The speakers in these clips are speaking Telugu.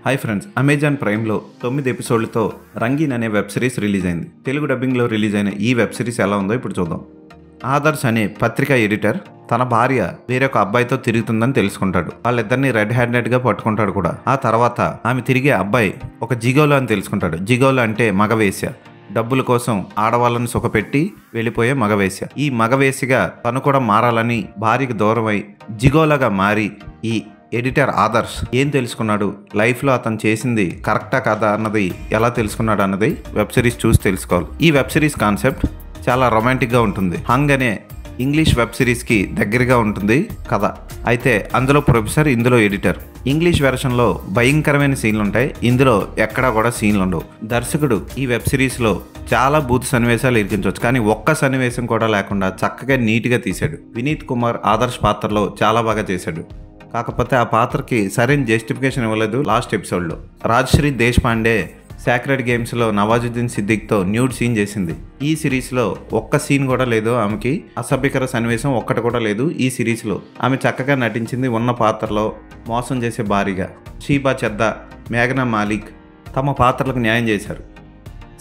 హాయ్ ఫ్రెండ్స్, అమెజాన్ ప్రైమ్లో 9 ఎపిసోడ్లతో రంగీన్ అనే వెబ్ సిరీస్ రిలీజ్ అయింది. తెలుగు డబ్బింగ్లో రిలీజ్ అయిన ఈ వెబ్ సిరీస్ ఎలా ఉందో ఇప్పుడు చూద్దాం. ఆదర్శ్ అనే పత్రికా ఎడిటర్ తన భార్య వేరొక అబ్బాయితో తిరుగుతుందని తెలుసుకుంటాడు. వాళ్ళిద్దరిని రెడ్ హ్యాండెడ్గా పట్టుకుంటాడు కూడా. ఆ తర్వాత ఆమె తిరిగే అబ్బాయి ఒక జిగోలో అని తెలుసుకుంటాడు. జిగోలో అంటే మగవేశ్య, డబ్బుల కోసం ఆడవాళ్ళని సుఖపెట్టి వెళ్ళిపోయే మగవేశ్య. ఈ మగవేశ్యగా తను కూడా మారాలని భార్యకు దూరమై జిగోలాగా మారి ఈ ఎడిటర్ ఆదర్శ్ ఏం తెలుసుకున్నాడు, లైఫ్లో అతను చేసింది కరెక్టా కాదా అన్నది ఎలా తెలుసుకున్నాడు అన్నది వెబ్ సిరీస్ చూసి తెలుసుకోవాలి. ఈ వెబ్ సిరీస్ కాన్సెప్ట్ చాలా రొమాంటిక్గా ఉంటుంది. హంగ్ అనే ఇంగ్లీష్ వెబ్ సిరీస్కి దగ్గరగా ఉంటుంది కథ. అయితే అందులో ప్రొఫెసర్, ఇందులో ఎడిటర్. ఇంగ్లీష్ వెర్షన్లో భయంకరమైన సీన్లు ఉంటాయి, ఇందులో ఎక్కడా కూడా సీన్లు ఉండవు. దర్శకుడు ఈ వెబ్ సిరీస్లో చాలా బూత్ సన్నివేశాలు ఇరికించవచ్చు, కానీ ఒక్క సన్నివేశం కూడా లేకుండా చక్కగా నీట్గా తీశాడు. వినీత్ కుమార్ ఆదర్శ్ పాత్రలో చాలా బాగా చేశాడు. కాకపోతే ఆ పాత్రకి సరైన జస్టిఫికేషన్ ఇవ్వలేదు లాస్ట్ ఎపిసోడ్లో. రాజ్శ్రీ దేశపాండే సాక్రెడ్ గేమ్స్లో నవాజుద్దీన్ సిద్దిక్తో న్యూడ్ సీన్ చేసింది. ఈ సిరీస్లో ఒక్క సీన్ కూడా లేదు. ఆమెకి అసభ్యకర సన్నివేశం ఒక్కటి కూడా లేదు ఈ సిరీస్లో. ఆమె చక్కగా నటించింది. ఉన్న పాత్రలో మోసం చేసే భారీగా షీబా చెద్దా, మేఘనా మాలిక్ తమ పాత్రలకు న్యాయం చేశారు.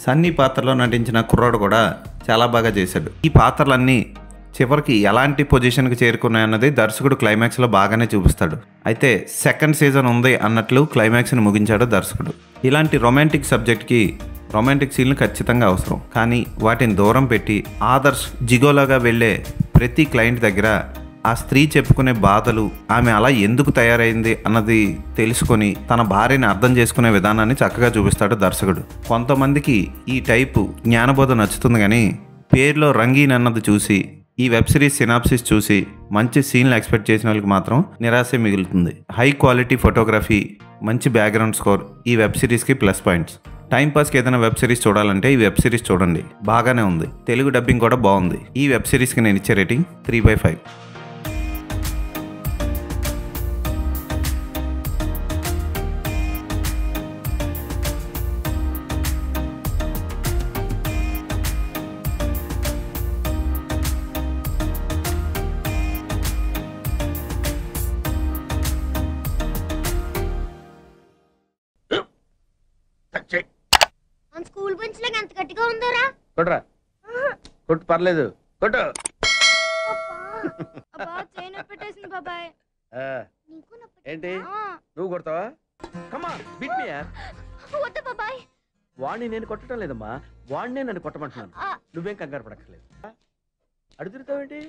సన్నీ పాత్రలో నటించిన కుర్రాడు కూడా చాలా బాగా చేశాడు. ఈ పాత్రలన్నీ చివరికి ఎలాంటి పొజిషన్కి చేరుకున్నాయన్నది దర్శకుడు క్లైమాక్స్లో బాగానే చూపిస్తాడు. అయితే సెకండ్ సీజన్ ఉంది అన్నట్లు క్లైమాక్స్ని ముగించాడు దర్శకుడు. ఇలాంటి రొమాంటిక్ సబ్జెక్ట్కి రొమాంటిక్ సీన్లు ఖచ్చితంగా అవసరం, కానీ వాటిని దూరం పెట్టి ఆదర్శ్ జిగోలాగా వెళ్ళే ప్రతి క్లయింట్ దగ్గర ఆ స్త్రీ చెప్పుకునే బాధలు, ఆమె అలా ఎందుకు తయారైంది అన్నది తెలుసుకొని తన భార్యని అర్థం చేసుకునే విధానాన్ని చక్కగా చూపిస్తాడు దర్శకుడు. కొంతమందికి ఈ టైపు జ్ఞానబోధ నచ్చుతుంది, కానీ పేరులో రంగీన్ అన్నది చూసి ఈ వెబ్ సిరీస్ సినాప్సిస్ చూసి మంచి సీన్లు ఎక్స్పెక్ట్ చేసిన వాళ్ళకి మాత్రం నిరాశ మిగులుతుంది. హై క్వాలిటీ ఫోటోగ్రఫీ, మంచి బ్యాక్గ్రౌండ్ స్కోర్ ఈ వెబ్ సిరీస్కి ప్లస్ పాయింట్స్. టైంపాస్కి ఏదైనా వెబ్ సిరీస్ చూడాలంటే ఈ వెబ్ సిరీస్ చూడండి, బాగానే ఉంది. తెలుగు డబ్బింగ్ కూడా బాగుంది. ఈ వెబ్ సిరీస్కి నేను ఇచ్చే రేటింగ్ 3/5. స్కూల్ బెంచ్ లాగా ఎంత గట్టిగా ఉందోరా? కొట్రా, కొట్టు, పర్లేదు, కొట్టు. అబ్బా చైన్ పెట్టేసింది బాబాయ్. ఏంటి నువ్వు కొడతావా? కమా బిట్ మీ యార్. వద్దు బాబాయ్. వాడిని నేను కొట్టడం లేదమ్మా, వాడినే నన్ను కొట్టమంటున్నాను. నువ్వేం కంగారు పడక్కర్లేదు. అడుగుతావేంటి?